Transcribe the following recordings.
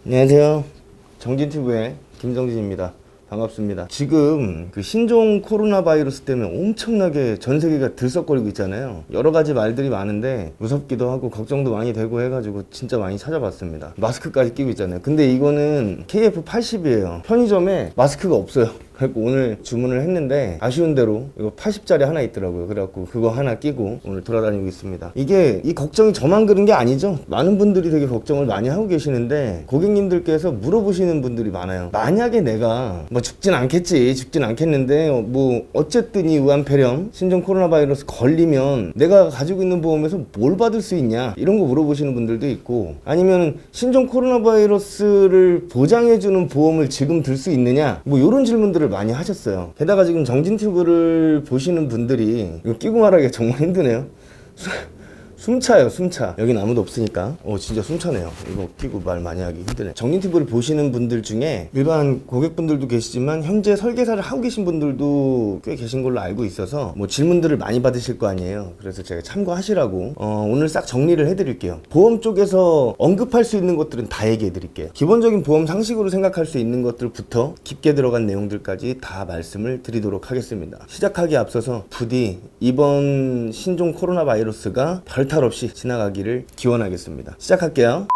안녕하세요. 정진TV의 김정진입니다. 반갑습니다. 지금 그 신종 코로나 바이러스 때문에 엄청나게 전 세계가 들썩거리고 있잖아요. 여러 가지 말들이 많은데 무섭기도 하고 걱정도 많이 되고 해가지고 진짜 많이 찾아봤습니다. 마스크까지 끼고 있잖아요. 근데 이거는 KF80이에요. 편의점에 마스크가 없어요. 그래서 오늘 주문을 했는데 아쉬운 대로 이거 80짜리 하나 있더라고요. 그래갖고 그거 하나 끼고 오늘 돌아다니고 있습니다. 이게 이 걱정이 저만 그런 게 아니죠. 많은 분들이 되게 걱정을 많이 하고 계시는데 고객님들께서 물어보시는 분들이 많아요. 만약에 내가 뭐 죽진 않겠는데 뭐 어쨌든 이 우한폐렴 신종 코로나 바이러스 걸리면 내가 가지고 있는 보험에서 뭘 받을 수 있냐 이런 거 물어보시는 분들도 있고, 아니면 신종 코로나 바이러스를 보장해주는 보험을 지금 들 수 있느냐 뭐 이런 질문들을 많이 하셨어요. 게다가 지금 정진튜브를 보시는 분들이 이거 끼고 말하기가 정말 힘드네요. 숨차요, 숨차. 여긴 아무도 없으니까. 진짜 숨차네요. 이거 끼고 말 많이 하기 힘드네. 정진TV를 보시는 분들 중에 일반 고객분들도 계시지만 현재 설계사를 하고 계신 분들도 꽤 계신 걸로 알고 있어서 뭐 질문들을 많이 받으실 거 아니에요. 그래서 제가 참고하시라고 오늘 싹 정리를 해드릴게요. 보험 쪽에서 언급할 수 있는 것들은 다 얘기해 드릴게요. 기본적인 보험 상식으로 생각할 수 있는 것들부터 깊게 들어간 내용들까지 다 말씀을 드리도록 하겠습니다. 시작하기에 앞서서 부디 이번 신종 코로나 바이러스가 별탈 없이 지나가기를 기원하겠습니다. 시작할게요.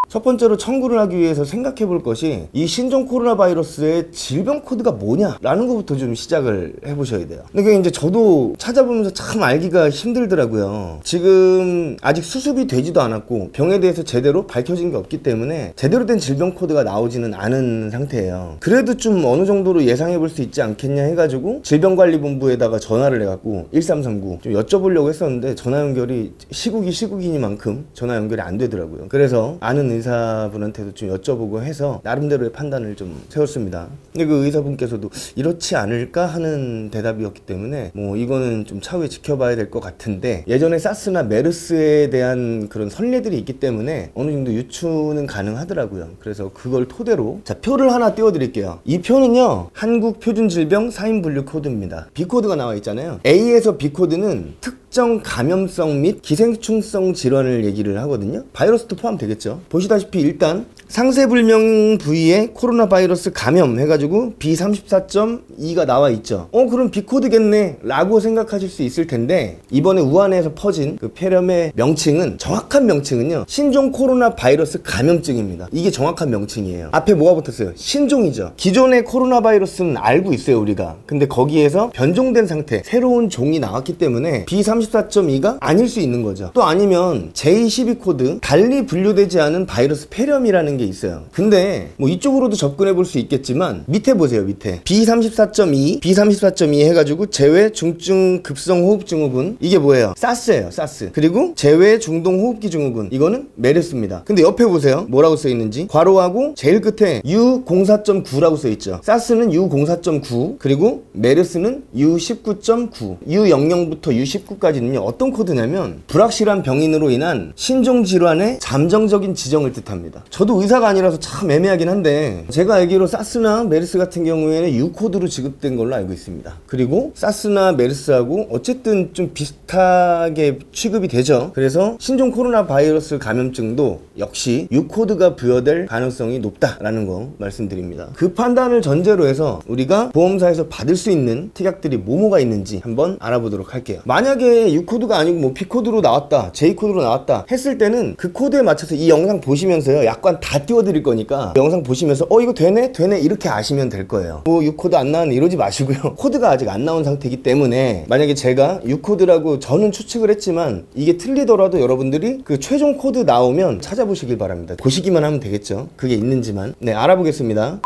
첫 번째로 청구를 하기 위해서 생각해 볼 것이 이 신종 코로나 바이러스의 질병 코드가 뭐냐라는 것부터 좀 시작을 해 보셔야 돼요. 근데 그게 이제 저도 찾아보면서 참 알기가 힘들더라고요. 지금 아직 수습이 되지도 않았고 병에 대해서 제대로 밝혀진 게 없기 때문에 제대로 된 질병 코드가 나오지는 않은 상태예요. 그래도 좀 어느 정도로 예상해 볼 수 있지 않겠냐 해가지고 질병관리본부에다가 전화를 해갖고 1339 좀 여쭤보려고 했었는데 전화 연결이 시국이니만큼 전화 연결이 안 되더라고요. 그래서 아는 의사분한테도 좀 여쭤보고 해서 나름대로의 판단을 좀 세웠습니다. 근데 그 의사분께서도 이렇지 않을까 하는 대답이었기 때문에 뭐 이거는 좀 차후에 지켜봐야 될 것 같은데, 예전에 사스나 메르스에 대한 그런 선례들이 있기 때문에 어느 정도 유추는 가능하더라고요. 그래서 그걸 토대로 자 표를 하나 띄워드릴게요. 이 표는요 한국표준질병 사인분류 코드입니다. B코드가 나와 있잖아요. A에서 B코드는 특정 감염성 및 기생충성 질환을 얘기를 하거든요. 바이러스도 포함되겠죠. 보시다시피 일단 상세불명 부위에 코로나 바이러스 감염 해가지고 B34.2가 나와 있죠. 그럼 B코드겠네 라고 생각하실 수 있을 텐데, 이번에 우한에서 퍼진 그 폐렴의 명칭은, 정확한 명칭은요 신종 코로나 바이러스 감염증입니다. 이게 정확한 명칭이에요. 앞에 뭐가 붙었어요? 신종이죠. 기존의 코로나 바이러스는 알고 있어요 우리가. 근데 거기에서 변종된 상태 새로운 종이 나왔기 때문에 B34.2가 아닐 수 있는 거죠. 또 아니면 J12 코드 달리 분류되지 않은 바이러스 폐렴이라는 게 있어요. 근데 뭐 이쪽으로도 접근해 볼 수 있겠지만 밑에 보세요. 밑에 B34.2 해가지고 제외 중증 급성 호흡 증후군, 이게 뭐예요? 사스예요. 사스. 그리고 제외 중동 호흡기 증후군, 이거는 메르스입니다. 근데 옆에 보세요. 뭐라고 써 있는지. 괄호하고 제일 끝에 U04.9라고 써 있죠. 사스는 U04.9, 그리고 메르스는 U19.9. U00부터 U19까지는요 어떤 코드냐면 불확실한 병인으로 인한 신종 질환의 잠정적인 지정을 뜻합니다. 저도 의사가 아니라서 참 애매하긴 한데, 제가 알기로 사스나 메르스 같은 경우에는 U코드로 지급된 걸로 알고 있습니다. 그리고 사스나 메르스하고 어쨌든 좀 비슷하게 취급이 되죠. 그래서 신종 코로나 바이러스 감염증도 역시 U코드가 부여될 가능성이 높다라는 거 말씀드립니다. 그 판단을 전제로 해서 우리가 보험사에서 받을 수 있는 특약들이 뭐가 있는지 한번 알아보도록 할게요. 만약에 U코드가 아니고 뭐 B코드로 나왔다, J코드로 나왔다 했을 때는 그 코드에 맞춰서 이 영상 보시면서요 약관 다 띄워드릴 거니까 영상 보시면서 이거 되네 이렇게 아시면 될 거예요. 뭐 U코드 안 나왔네 이러지 마시고요. 코드가 아직 안 나온 상태이기 때문에 만약에 제가 U코드라고 저는 추측을 했지만 이게 틀리더라도 여러분들이 그 최종 코드 나오면 찾아보시길 바랍니다. 보시기만 하면 되겠죠. 그게 있는지만. 네, 알아보겠습니다.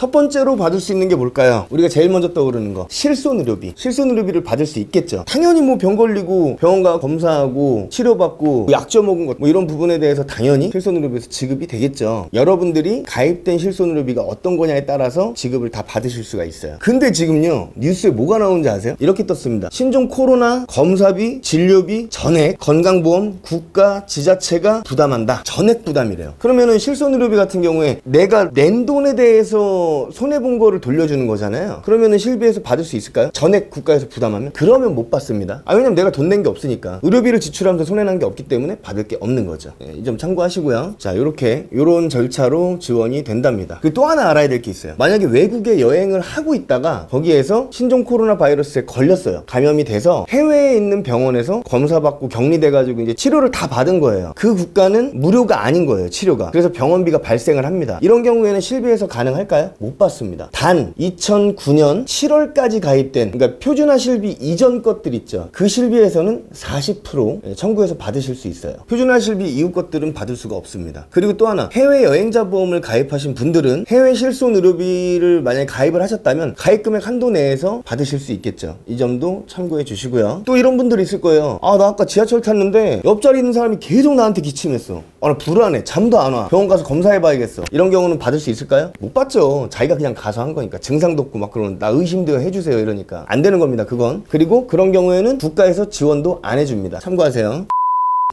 첫 번째로 받을 수 있는 게 뭘까요? 우리가 제일 먼저 떠오르는 거, 실손의료비. 실손의료비를 받을 수 있겠죠. 당연히 뭐 병 걸리고 병원 가 검사하고 치료받고 약줘 먹은 것 뭐 이런 부분에 대해서 당연히 실손의료비에서 지급이 되겠죠. 여러분들이 가입된 실손의료비가 어떤 거냐에 따라서 지급을 다 받으실 수가 있어요. 근데 지금요 뉴스에 뭐가 나오는지 아세요? 이렇게 떴습니다. 신종 코로나 검사비, 진료비, 전액 건강보험 국가 지자체가 부담한다. 전액 부담이래요. 그러면은 실손의료비 같은 경우에 내가 낸 돈에 대해서 가서 손해본 거를 돌려주는 거잖아요. 그러면은 실비에서 받을 수 있을까요? 전액 국가에서 부담하면? 그러면 못 받습니다. 왜냐면 내가 돈 낸 게 없으니까. 의료비를 지출하면서 손해난 게 없기 때문에 받을 게 없는 거죠. 이 점 참고하시고요. 자, 요런 절차로 지원이 된답니다. 그리고 또 하나 알아야 될 게 있어요. 만약에 외국에 여행을 하고 있다가 거기에서 신종 코로나 바이러스에 걸렸어요. 감염이 돼서 해외에 있는 병원에서 검사받고 격리돼가지고 이제 치료를 다 받은 거예요. 그 국가는 무료가 아닌 거예요, 치료가. 그래서 병원비가 발생을 합니다. 이런 경우에는 실비에서 가능할까요? 못 받습니다. 단 2009년 7월까지 가입된, 그러니까 표준화 실비 이전 것들 있죠. 그 실비에서는 40% 청구해서 받으실 수 있어요. 표준화 실비 이후 것들은 받을 수가 없습니다. 그리고 또 하나, 해외 여행자 보험을 가입하신 분들은 해외 실손 의료비를 만약에 가입을 하셨다면 가입금액 한도 내에서 받으실 수 있겠죠. 이 점도 참고해 주시고요. 또 이런 분들이 있을 거예요. 나 아까 지하철 탔는데 옆자리 있는 사람이 계속 나한테 기침했어. 나 불안해. 잠도 안 와. 병원 가서 검사해봐야겠어. 이런 경우는 받을 수 있을까요? 못 받죠. 자기가 그냥 가서 한 거니까. 증상도 없고 막 그러는, 나 의심되어 해주세요 이러니까 안 되는 겁니다, 그건. 그리고 그런 경우에는 국가에서 지원도 안 해줍니다. 참고하세요.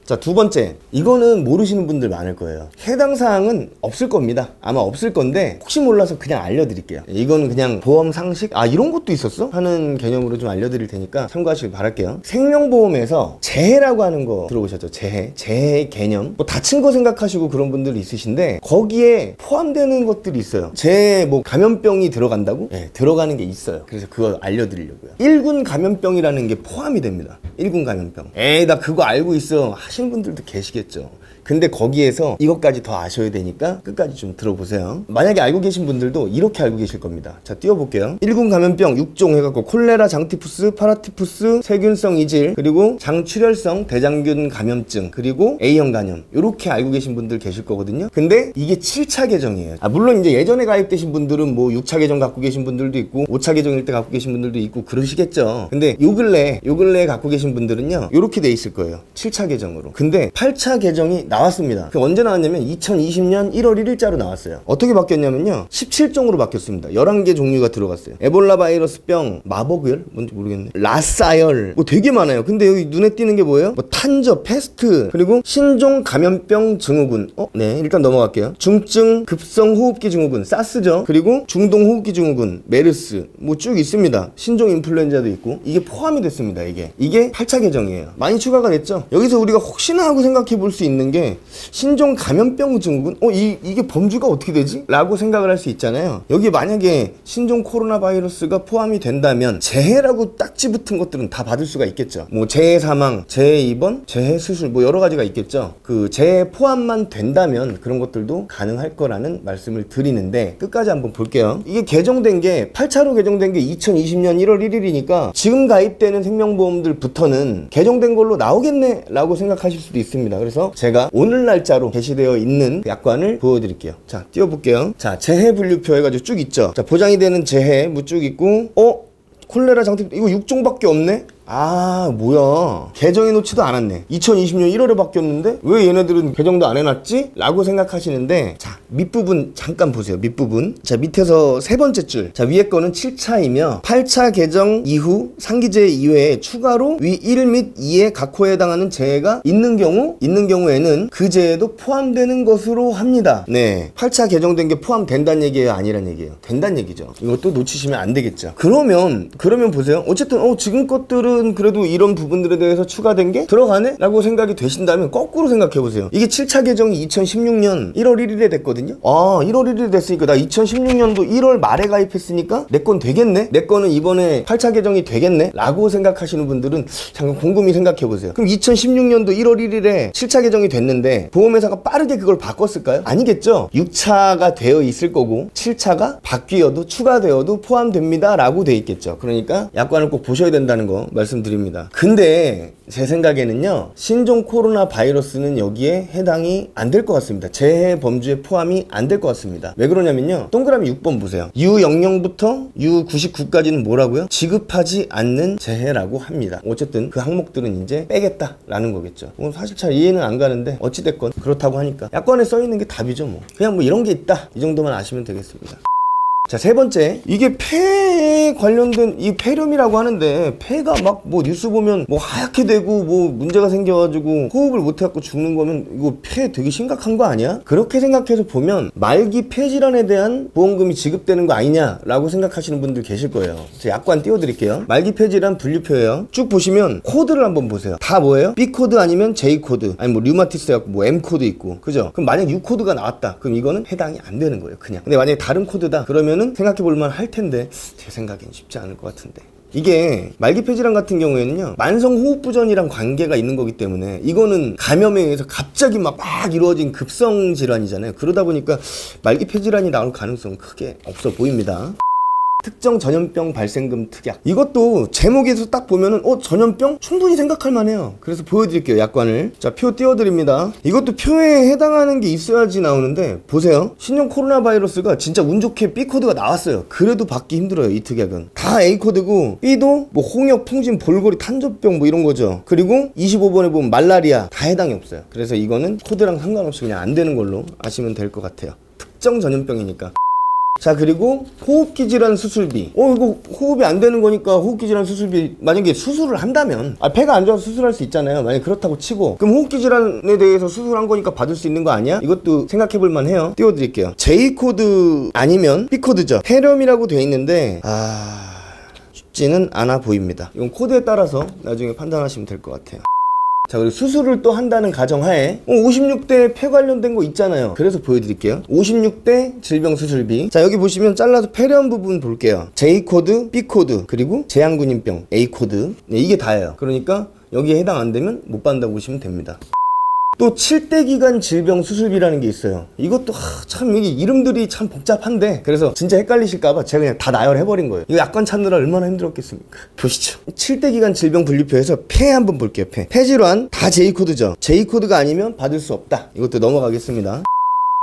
자, 두 번째, 이거는 모르시는 분들 많을 거예요. 해당 사항은 없을 겁니다. 아마 없을 건데 혹시 몰라서 그냥 알려드릴게요. 이거는 그냥 보험 상식, 이런 것도 있었어? 하는 개념으로 좀 알려드릴 테니까 참고하시길 바랄게요. 생명보험에서 재해라고 하는 거 들어보셨죠? 재해 개념. 뭐 다친 거 생각하시고 그런 분들이 있으신데 거기에 포함되는 것들이 있어요. 재해 뭐 감염병이 들어간다고? 네, 들어가는 게 있어요. 그래서 그거 알려드리려고요. 1군 감염병이라는 게 포함이 됩니다. 1군 감염병. 나 그거 알고 있어 하시는 분들도 계시겠죠. 근데 거기에서 이것까지 더 아셔야 되니까 끝까지 좀 들어보세요. 만약에 알고 계신 분들도 이렇게 알고 계실 겁니다. 자, 띄워볼게요. 1군 감염병 6종 해갖고 콜레라, 장티푸스, 파라티푸스, 세균성 이질, 그리고 장출혈성 대장균 감염증, 그리고 A형 간염, 이렇게 알고 계신 분들 계실 거거든요. 근데 이게 7차 계정이에요. 물론 이제 예전에 가입되신 분들은 뭐 6차 계정 갖고 계신 분들도 있고 5차 계정일 때 갖고 계신 분들도 있고 그러시겠죠. 근데 요 근래에 갖고 계신 분들은요, 이렇게 돼 있을 거예요. 7차 계정으로. 근데 8차 계정이 나왔습니다. 그 언제 나왔냐면 2020년 1월 1일자로 나왔어요. 어떻게 바뀌었냐면요, 17종으로 바뀌었습니다. 11개 종류가 들어갔어요. 에볼라 바이러스병, 마버그열? 뭔지 모르겠네. 라사열, 뭐 되게 많아요. 근데 여기 눈에 띄는 게 뭐예요? 뭐 탄저, 패스트, 그리고 신종 감염병 증후군. 네, 일단 넘어갈게요. 중증 급성 호흡기 증후군, 사스죠. 그리고 중동 호흡기 증후군, 메르스, 뭐 쭉 있습니다. 신종 인플루엔자도 있고. 이게 포함이 됐습니다. 이게 8차 계정이에요. 많이 추가가 됐죠. 여기서 우리가 혹시나 하고 생각해 볼 수 있는 게 신종 감염병 증후군? 이게 범주가 어떻게 되지? 라고 생각을 할 수 있잖아요. 여기 만약에 신종 코로나 바이러스가 포함이 된다면 재해라고 딱지 붙은 것들은 다 받을 수가 있겠죠. 뭐 재해 사망, 재해 입원, 재해 수술, 뭐 여러 가지가 있겠죠. 그 재해 포함만 된다면 그런 것들도 가능할 거라는 말씀을 드리는데, 끝까지 한번 볼게요. 이게 개정된 게 8차로 개정된 게 2020년 1월 1일이니까 지금 가입되는 생명보험들부터는 개정된 걸로 나오겠네 라고 생각하실 수도 있습니다. 그래서 제가 오늘 날짜로 게시되어 있는 약관을 보여드릴게요. 자, 띄워볼게요. 자, 재해 분류표 해가지고 쭉 있죠. 자, 보장이 되는 재해 뭐 쭉 있고, 콜레라 장티, 이거 6종밖에 없네? 뭐야, 개정해 놓지도 않았네. 2020년 1월에 바뀌었는데 왜 얘네들은 개정도 안 해놨지? 라고 생각하시는데, 자, 밑부분 잠깐 보세요. 밑부분. 자, 밑에서 세 번째 줄. 자, 위에 거는 7차이며 8차 개정 이후 상기재해 이외에 추가로 위 1 및 2의 각 호에 해당하는 재해가 있는 경우에는 그 재해도 포함되는 것으로 합니다. 네, 8차 개정된 게 포함된다는 얘기예요, 아니란 얘기예요? 된다는 얘기죠. 이것도 놓치시면 안 되겠죠. 그러면 보세요. 어쨌든 지금 것들은 그래도 이런 부분들에 대해서 추가된 게 들어가네? 라고 생각이 되신다면 거꾸로 생각해보세요. 이게 7차 개정이 2016년 1월 1일에 됐거든요. 1월 1일에 됐으니까 나 2016년도 1월 말에 가입했으니까 내 건 되겠네? 내 거는 이번에 8차 개정이 되겠네? 라고 생각하시는 분들은 잠깐 곰곰이 생각해보세요. 그럼 2016년도 1월 1일에 7차 개정이 됐는데 보험회사가 빠르게 그걸 바꿨을까요? 아니겠죠. 6차가 되어 있을 거고 7차가 바뀌어도 추가되어도 포함됩니다 라고 돼 있겠죠. 그러니까 약관을 꼭 보셔야 된다는 거 말씀드립니다. 근데 제 생각에는요, 신종 코로나 바이러스는 여기에 해당이 안 될 것 같습니다. 재해 범주에 포함이 안 될 것 같습니다. 왜 그러냐면요, 동그라미 6번 보세요. U00부터 U99까지는 뭐라고요? 지급하지 않는 재해라고 합니다. 어쨌든 그 항목들은 이제 빼겠다라는 거겠죠. 사실 잘 이해는 안 가는데 어찌됐건 그렇다고 하니까 약관에 써있는 게 답이죠. 그냥 뭐 이런 게 있다, 이 정도만 아시면 되겠습니다. 자, 세 번째, 이게 폐에 관련된 이 폐렴이라고 하는데 폐가 막 뭐 뉴스 보면 뭐 하얗게 되고 뭐 문제가 생겨가지고 호흡을 못해갖고 죽는 거면 이거 폐 되게 심각한 거 아니야? 그렇게 생각해서 보면 말기 폐질환에 대한 보험금이 지급되는 거 아니냐라고 생각하시는 분들 계실 거예요. 제가 약관 띄워드릴게요. 말기 폐질환 분류표예요. 쭉 보시면 코드를 한번 보세요. 다 뭐예요? B 코드 아니면 J 코드, 아니 뭐 류마티스 해갖고 뭐 M 코드 있고, 그죠? 그럼 만약 U 코드가 나왔다, 그럼 이거는 해당이 안 되는 거예요, 그냥. 근데 만약에 다른 코드다 그러면은 생각해볼 만할 텐데 제 생각엔 쉽지 않을 것 같은데. 이게 말기 폐질환 같은 경우에는요, 만성 호흡부전이랑 관계가 있는 거기 때문에 이거는 감염에 의해서 갑자기 막 이루어진 급성 질환이잖아요. 그러다 보니까 말기 폐질환이 나올 가능성은 크게 없어 보입니다. 특정 전염병 발생금 특약, 이것도 제목에서 딱 보면은 전염병? 충분히 생각할 만해요. 그래서 보여드릴게요, 약관을. 자, 표 띄워드립니다. 이것도 표에 해당하는 게 있어야지 나오는데 보세요. 신종 코로나 바이러스가 진짜 운 좋게 B 코드가 나왔어요. 그래도 받기 힘들어요, 이 특약은. 다 A 코드고 B도 뭐 홍역, 풍진, 볼거리, 탄저병 뭐 이런 거죠. 그리고 25번에 보면 말라리아 다 해당이 없어요. 그래서 이거는 코드랑 상관없이 그냥 안 되는 걸로 아시면 될 것 같아요. 특정 전염병이니까. 자, 그리고 호흡기 질환 수술비. 이거 호흡이 안 되는 거니까 호흡기 질환 수술비, 만약에 수술을 한다면, 폐가 안 좋아서 수술할 수 있잖아요. 만약에 그렇다고 치고, 그럼 호흡기 질환에 대해서 수술한 거니까 받을 수 있는 거 아니야? 이것도 생각해 볼 만해요. 띄워드릴게요. J 코드 아니면 B 코드죠. 폐렴이라고 돼 있는데 쉽지는 않아 보입니다. 이건 코드에 따라서 나중에 판단하시면 될 것 같아요. 자, 그리고 수술을 또 한다는 가정하에 56대 폐 관련된 거 있잖아요. 그래서 보여드릴게요. 56대 질병 수술비. 자, 여기 보시면 잘라서 폐렴 부분 볼게요. J 코드, B 코드, 그리고 제한근인병 A 코드. 네, 이게 다예요. 그러니까 여기에 해당 안 되면 못 받는다고 보시면 됩니다. 또 7대 기간 질병 수술비라는 게 있어요. 이것도 참 이게 이름들이 참 복잡한데, 그래서 진짜 헷갈리실까봐 제가 그냥 다 나열해버린 거예요. 이거 약관 찾느라 얼마나 힘들었겠습니까? 보시죠. 7대 기간 질병 분류표에서 폐 한번 볼게요. 폐질환 다 J 코드죠. J 코드가 아니면 받을 수 없다. 이것도 넘어가겠습니다.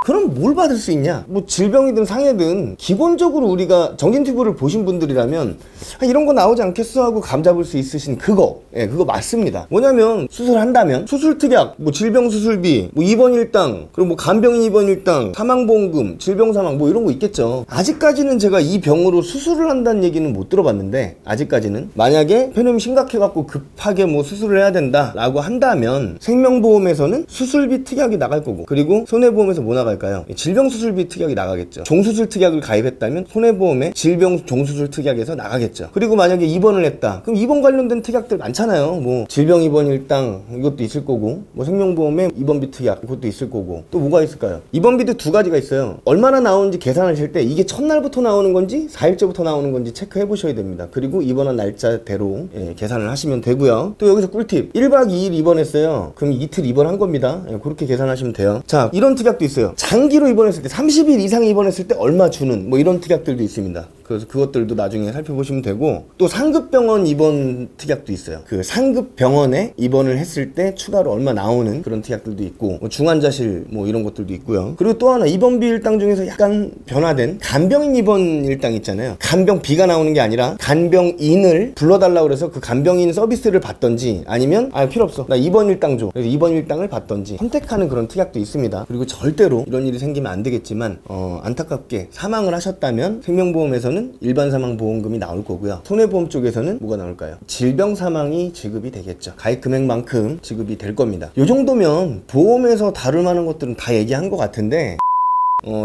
그럼 뭘 받을 수 있냐? 뭐 질병이든 상해든 기본적으로 우리가 정진튜브를 보신 분들이라면 이런 거 나오지 않겠어 하고 감 잡을 수 있으신 그거, 그거 맞습니다. 뭐냐면 수술한다면 수술특약, 뭐 질병수술비, 뭐 입원 일당, 그리고 뭐 간병인 입원 일당, 사망보험금, 질병사망 뭐 이런 거 있겠죠. 아직까지는 제가 이 병으로 수술을 한다는 얘기는 못 들어봤는데, 아직까지는 만약에 폐렴이 심각해갖고 급하게 뭐 수술을 해야 된다 라고 한다면 생명보험에서는 수술비 특약이 나갈 거고, 그리고 손해보험에서 뭐 나갈까요? 질병수술비 특약이 나가겠죠. 종수술 특약을 가입했다면 손해보험에 질병 종수술 특약에서 나가겠죠. 그리고 만약에 입원을 했다, 그럼 입원 관련된 특약들 많잖아요. 뭐 질병 입원 일당 이것도 있을 거고, 뭐 생명보험에 입원비 특약 이것도 있을 거고, 또 뭐가 있을까요? 입원비도 두 가지가 있어요. 얼마나 나오는지 계산하실 때 이게 첫날부터 나오는 건지 4일째부터 나오는 건지 체크해 보셔야 됩니다. 그리고 입원한 날짜대로 계산을 하시면 되고요. 또 여기서 꿀팁, 1박 2일 입원했어요. 그럼 이틀 입원한 겁니다. 그렇게 계산하시면 돼요. 자, 이런 특약도 있어요. 장기로 입원했을 때, 30일 이상 입원했을 때 얼마 주는 뭐 이런 특약들도 있습니다. 그래서 그것들도 나중에 살펴보시면 되고, 또 상급병원 입원 특약도 있어요. 그 상급병원에 입원을 했을 때 추가로 얼마 나오는 그런 특약들도 있고, 뭐 중환자실 뭐 이런 것들도 있고요. 그리고 또 하나, 입원비 일당 중에서 약간 변화된 간병인 입원 일당 있잖아요. 간병비가 나오는 게 아니라 간병인을 불러달라고 그래서 그 간병인 서비스를 받던지, 아니면 필요 없어, 나 입원 일당 줘, 그래서 입원 일당을 받던지 선택하는 그런 특약도 있습니다. 그리고 절대로 이런 일이 생기면 안 되겠지만, 안타깝게 사망을 하셨다면 생명보험에서는 일반 사망 보험금이 나올 거고요. 손해보험 쪽에서는 뭐가 나올까요? 질병 사망이 지급이 되겠죠. 가입 금액만큼 지급이 될 겁니다. 요 정도면 보험에서 다룰 만한 것들은 다 얘기한 것 같은데,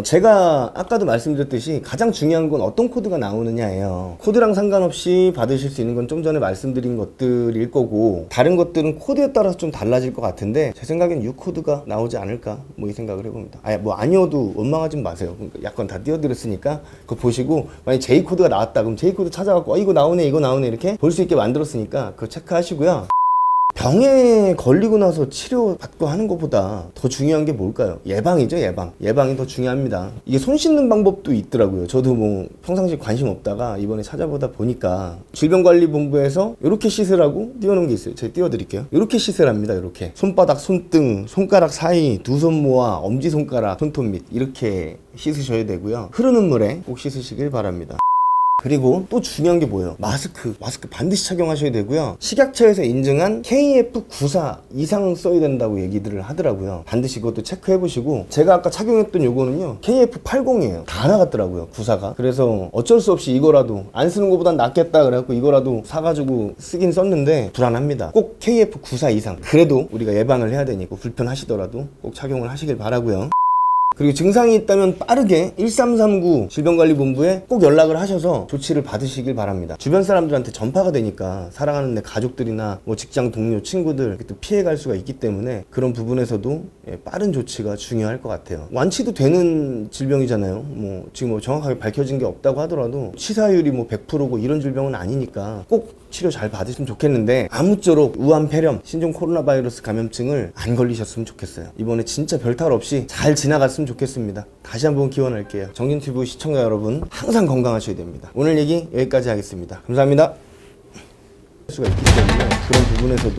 제가 아까도 말씀드렸듯이 가장 중요한 건 어떤 코드가 나오느냐예요. 코드랑 상관없이 받으실 수 있는 건 좀 전에 말씀드린 것들일 거고, 다른 것들은 코드에 따라서 좀 달라질 것 같은데, 제 생각엔 U 코드가 나오지 않을까 뭐 이 생각을 해봅니다. 뭐 아니어도 원망하지 마세요. 약관 다 띄워드렸으니까 그거 보시고, 만약 J 코드가 나왔다 그럼 J 코드 찾아갖고 이거 나오네 이렇게 볼 수 있게 만들었으니까 그거 체크하시고요. 병에 걸리고 나서 치료받고 하는 것보다 더 중요한 게 뭘까요? 예방이죠, 예방. 예방이 더 중요합니다. 이게 손 씻는 방법도 있더라고요. 저도 뭐 평상시에 관심 없다가 이번에 찾아보다 보니까 질병관리본부에서 이렇게 씻으라고 띄워놓은 게 있어요. 제가 띄워드릴게요. 이렇게 씻으랍니다. 이렇게 손바닥, 손등, 손가락 사이, 두 손 모아, 엄지손가락, 손톱 밑 이렇게 씻으셔야 되고요. 흐르는 물에 꼭 씻으시길 바랍니다. 그리고 또 중요한 게 뭐예요? 마스크 반드시 착용하셔야 되고요. 식약처에서 인증한 KF94 이상 써야 된다고 얘기들을 하더라고요. 반드시 그것도 체크해 보시고, 제가 아까 착용했던 요거는요 KF80이에요. 다 나갔더라고요 94가. 그래서 어쩔 수 없이 이거라도 안 쓰는 것보단 낫겠다 그래갖고 이거라도 사가지고 쓰긴 썼는데 불안합니다. 꼭 KF94 이상, 그래도 우리가 예방을 해야 되니까 불편하시더라도 꼭 착용을 하시길 바라고요. 그리고 증상이 있다면 빠르게 1339 질병관리본부에 꼭 연락을 하셔서 조치를 받으시길 바랍니다. 주변 사람들한테 전파가 되니까 사랑하는 내 가족들이나 뭐 직장 동료, 친구들 또 피해갈 수가 있기 때문에 그런 부분에서도 빠른 조치가 중요할 것 같아요. 완치도 되는 질병이잖아요. 뭐 지금 뭐 정확하게 밝혀진 게 없다고 하더라도 치사율이 뭐 100%고 이런 질병은 아니니까 꼭 치료 잘 받으시면 좋겠는데, 아무쪼록 우한 폐렴, 신종 코로나 바이러스 감염증을 안 걸리셨으면 좋겠어요. 이번에 진짜 별탈 없이 잘 지나갔으면 좋겠습니다. 다시 한번 기원할게요. 정진TV 시청자 여러분, 항상 건강하셔야 됩니다. 오늘 얘기 여기까지 하겠습니다. 감사합니다. 수가 있기 때문에 그런 부분에서도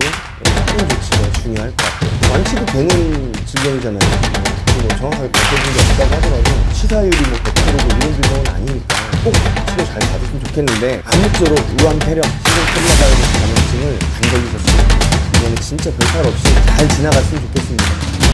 빠른 조치가 중요할 것 같아요. 완치도 되는 질병이잖아요. 뭐 정확하게 밝혀진 게 없다고 하더라도 치사율이 뭐 100%고 이런 질병은 아니니까 꼭 치료 잘 받으시면 좋겠는데, 아무쪼록 우한 폐렴, 신종 코로나 바이러스 감염증을 안 걸리셨으면 이번에 진짜 별탈 없이 잘 지나갔으면 좋겠습니다.